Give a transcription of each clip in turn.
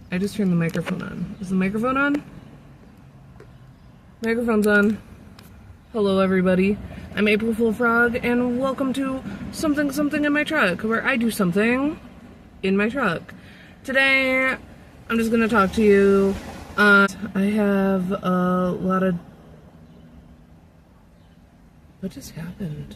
I just turned the microphone on. Is the microphone on? Microphone's on. Hello, everybody. I'm April Fool Frog, and welcome to Something Something in my truck, where I do something in my truck. Today, I'm just gonna talk to you. I have a lot of... What just happened?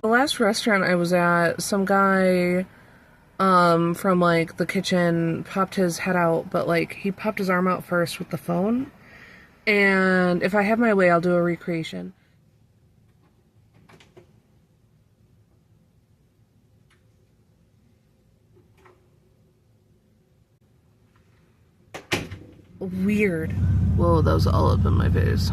The last restaurant I was at, some guy from like the kitchen popped his head out, but like he popped his arm out first with the phone. And if I have my way, I'll do a recreation. Weird. Whoa, that was all up in my face.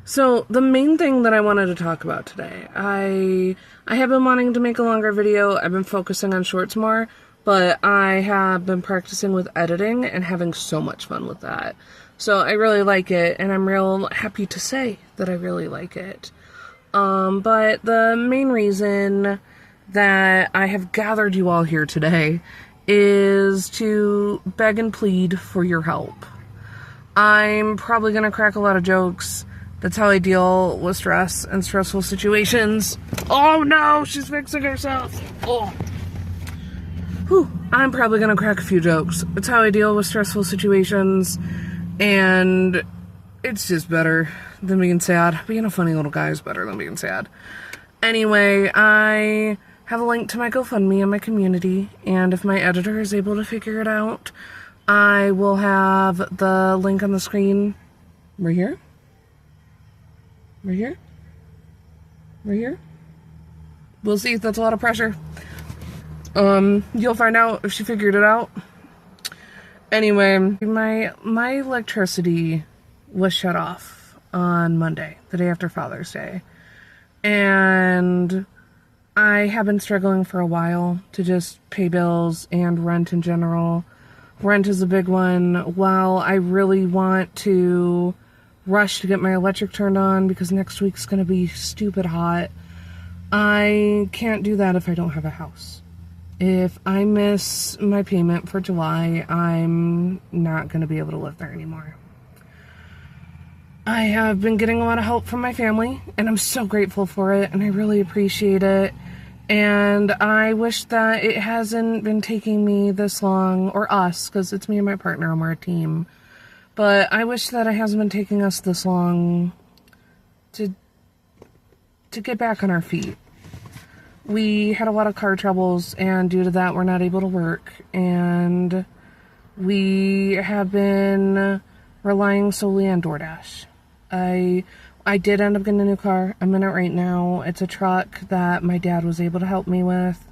So, the main thing that I wanted to talk about today, I have been wanting to make a longer video. I've been focusing on shorts more, but I have been practicing with editing and having so much fun with that. So, I really like it, and I'm real happy to say that I really like it. But the main reason that I have gathered you all here today is to beg and plead for your help. I'm probably gonna crack a lot of jokes. That's how I deal with stress and stressful situations. Oh no, she's fixing herself. Oh. Whew. I'm probably gonna crack a few jokes. It's how I deal with stressful situations, and it's just better than being sad. Being a funny little guy is better than being sad. Anyway, I have a link to my GoFundMe in my community, and if my editor is able to figure it out, I will have the link on the screen right here. Right here? Right here? We'll see. That's a lot of pressure. You'll find out if she figured it out. Anyway, my electricity was shut off on Monday, the day after Father's Day. And I have been struggling for a while to just pay bills and rent in general. Rent is a big one. While I really want to rush to get my electric turned on because next week's gonna be stupid hot, I can't do that if I don't have a house. If I miss my payment for July, I'm not gonna be able to live there anymore. I have been getting a lot of help from my family, and I'm so grateful for it, and I really appreciate it. And I wish that it hasn't been taking me this long, or us, because it's me and my partner and we're a team. But I wish that it hasn't been taking us this long to get back on our feet. We had a lot of car troubles, and due to that, we're not able to work. And we have been relying solely on DoorDash. I did end up getting a new car. I'm in it right now. It's a truck that my dad was able to help me with.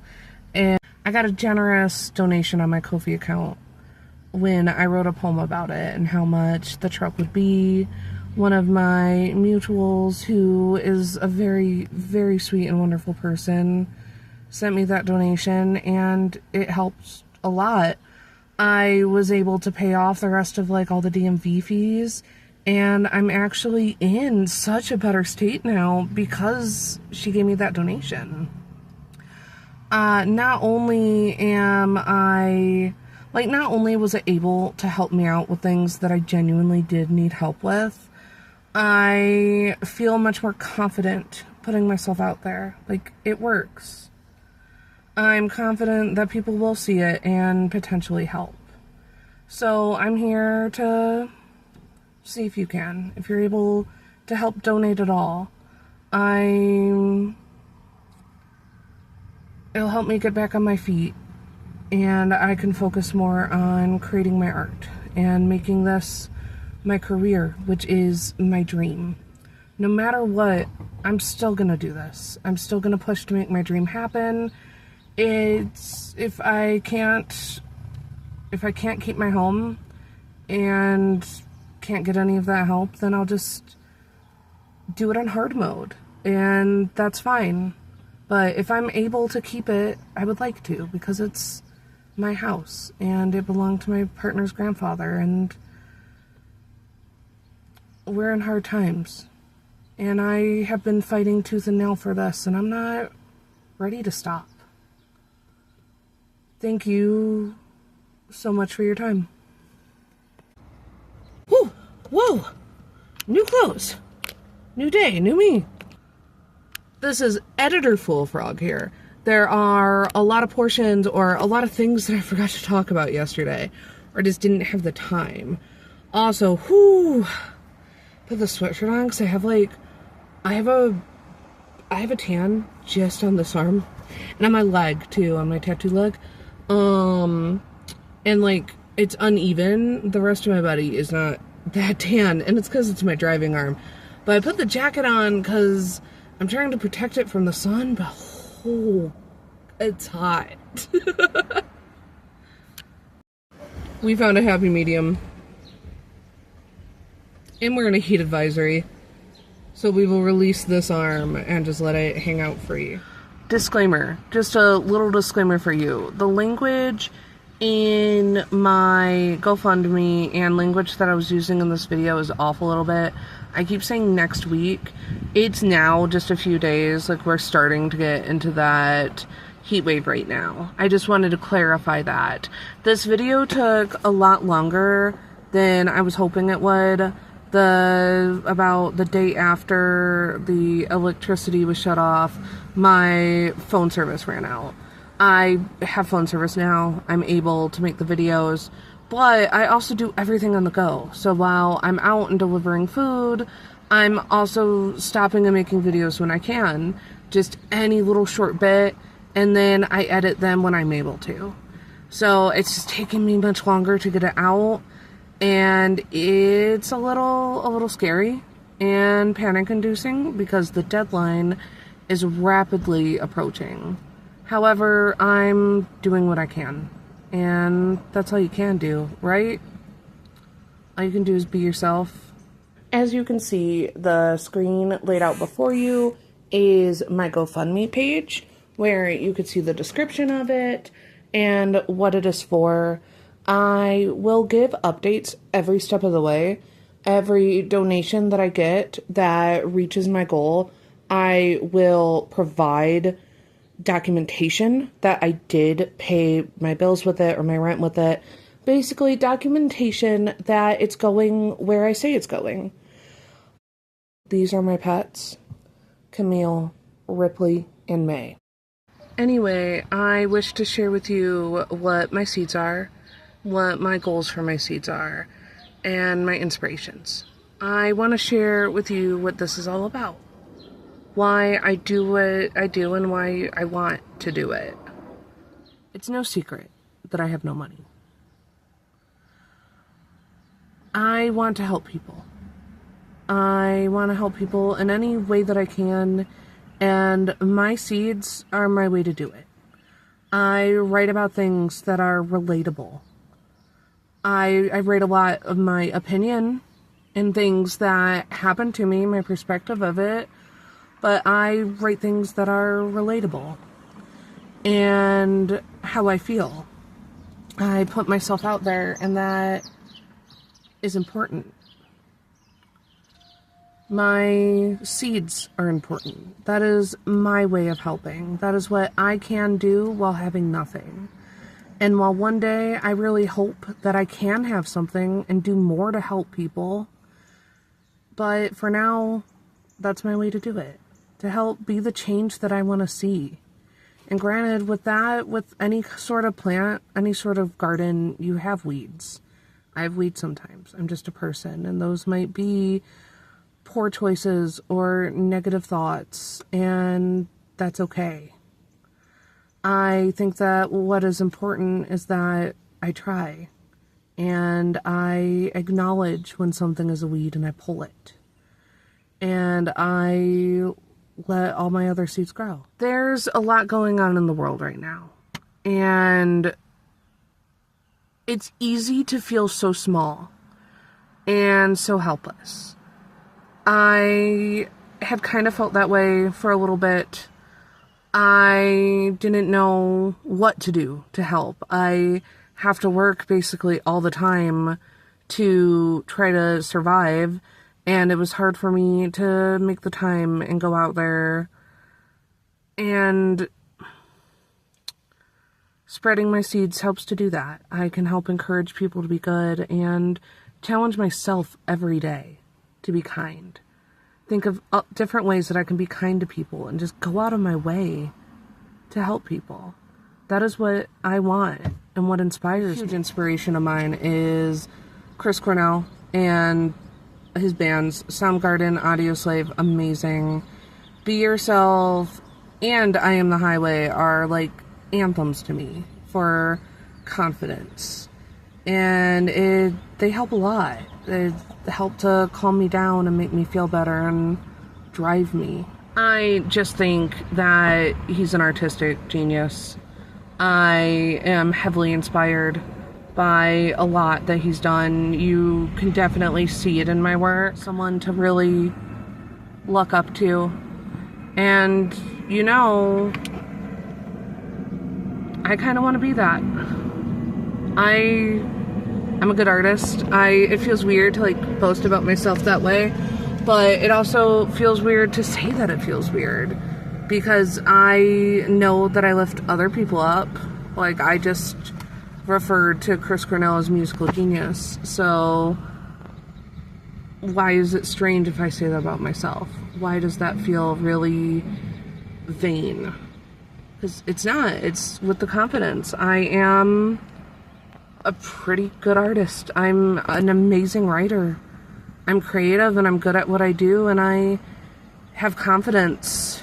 And I got a generous donation on my Ko-fi account when I wrote a poem about it and how much the truck would be. One of my mutuals, who is a very, very sweet and wonderful person, sent me that donation, and it helped a lot. I was able to pay off the rest of like all the DMV fees, and I'm actually in such a better state now because she gave me that donation. Not only was it able to help me out with things that I genuinely did need help with, I feel much more confident putting myself out there. Like, it works. I'm confident that people will see it and potentially help. So I'm here to see if you can. If you're able to help donate at all, it'll help me get back on my feet, and I can focus more on creating my art and making this my career, which is my dream. No matter what, I'm still gonna do this. I'm still gonna push to make my dream happen. If I can't keep my home and can't get any of that help, then I'll just do it on hard mode, and that's fine. But if I'm able to keep it, I would like to, because it's my house and it belonged to my partner's grandfather, and we're in hard times. And I have been fighting tooth and nail for this, and I'm not ready to stop. Thank you so much for your time. Whoa! Whoa! New clothes. New day, new me. This is Editor Full Frog here. There are a lot of portions or a lot of things that I forgot to talk about yesterday, or just didn't have the time. Also, put the sweatshirt on because I have a tan just on this arm, and on my leg too, on my tattoo leg. And like it's uneven. The rest of my body is not that tan, and it's because it's my driving arm. But I put the jacket on because I'm trying to protect it from the sun, but it's hot. We found a happy medium. And we're in a heat advisory. So we will release this arm and just let it hang out free. Disclaimer. Just a little disclaimer for you. The language in my GoFundMe and language that I was using in this video is off a little bit. I keep saying next week. It's now just a few days. Like, we're starting to get into that heat wave right now. I just wanted to clarify that. This video took a lot longer than I was hoping it would. About the day after the electricity was shut off, my phone service ran out. I have phone service now. I'm able to make the videos, but I also do everything on the go. So while I'm out and delivering food, I'm also stopping and making videos when I can. Just any little short bit, and then I edit them when I'm able to. So it's just taking me much longer to get it out. And it's a little scary and panic-inducing because the deadline is rapidly approaching. However, I'm doing what I can. And that's all you can do, right? All you can do is be yourself. As you can see, the screen laid out before you is my GoFundMe page, where you could see the description of it and what it is for. I will give updates every step of the way. Every donation that I get that reaches my goal, I will provide documentation that I did pay my bills with it or my rent with it. Basically, documentation that it's going where I say it's going. These are my pets, Camille, Ripley, and May. Anyway, I wish to share with you what my seeds are, what my goals for my seeds are, and my inspirations. I want to share with you what this is all about. Why I do what I do and why I want to do it. It's no secret that I have no money. I want to help people. I want to help people in any way that I can, and my seeds are my way to do it. I write about things that are relatable. I write a lot of my opinion and things that happen to me, my perspective of it, but I write things that are relatable and how I feel. I put myself out there, and that is important. My seeds are important. That is my way of helping. That is what I can do while having nothing. And while one day I really hope that I can have something and do more to help people, but for now, that's my way to do it. To help be the change that I want to see. And granted, with that, with any sort of plant, any sort of garden, you have weeds. I have weeds sometimes. I'm just a person, and those might be poor choices or negative thoughts, and that's okay. I think that what is important is that I try, and I acknowledge when something is a weed and I pull it, and I let all my other seeds grow. There's a lot going on in the world right now, and it's easy to feel so small and so helpless. I had kind of felt that way for a little bit. I didn't know what to do to help. I have to work basically all the time to try to survive, And it was hard for me to make the time and go out there. And spreading my seeds helps to do that. I can help encourage people to be good and challenge myself every day to be kind. Think of different ways that I can be kind to people and just go out of my way to help people. That is what I want and what inspires me. A huge inspiration of mine is Chris Cornell and his bands, Soundgarden, Audioslave, amazing. Be Yourself and I Am the Highway are like anthems to me for confidence. And they help a lot. They help to calm me down and make me feel better and drive me. I just think that he's an artistic genius. I am heavily inspired by a lot that he's done. You can definitely see it in my work. Someone to really look up to. And, you know, I kind of want to be that. I'm a good artist. It feels weird to like boast about myself that way, but it also feels weird to say that it feels weird because I know that I lift other people up. Like, I just referred to Chris Cornell as musical genius, so why is it strange if I say that about myself? Why does that feel really vain? Because it's not. It's with the confidence. I am a pretty good artist. I'm an amazing writer. I'm creative and I'm good at what I do, and I have confidence.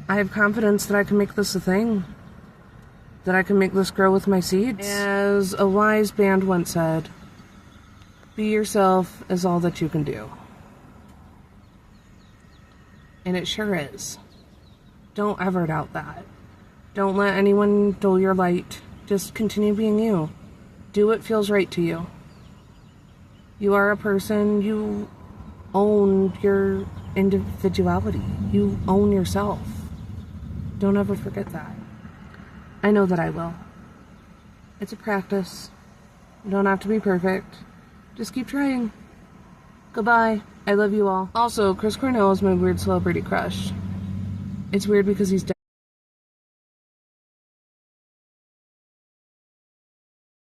I have confidence that I can make this a thing. That I can make this grow with my seeds. As a wise band once said, be yourself is all that you can do. And it sure is. Don't ever doubt that. Don't let anyone dull your light. Just continue being you. Do what feels right to you. You are a person. You own your individuality. You own yourself. Don't ever forget that. I know that I will. It's a practice. You don't have to be perfect. Just keep trying. Goodbye. I love you all. Also, Chris Cornell is my weird celebrity crush. It's weird because he's dead.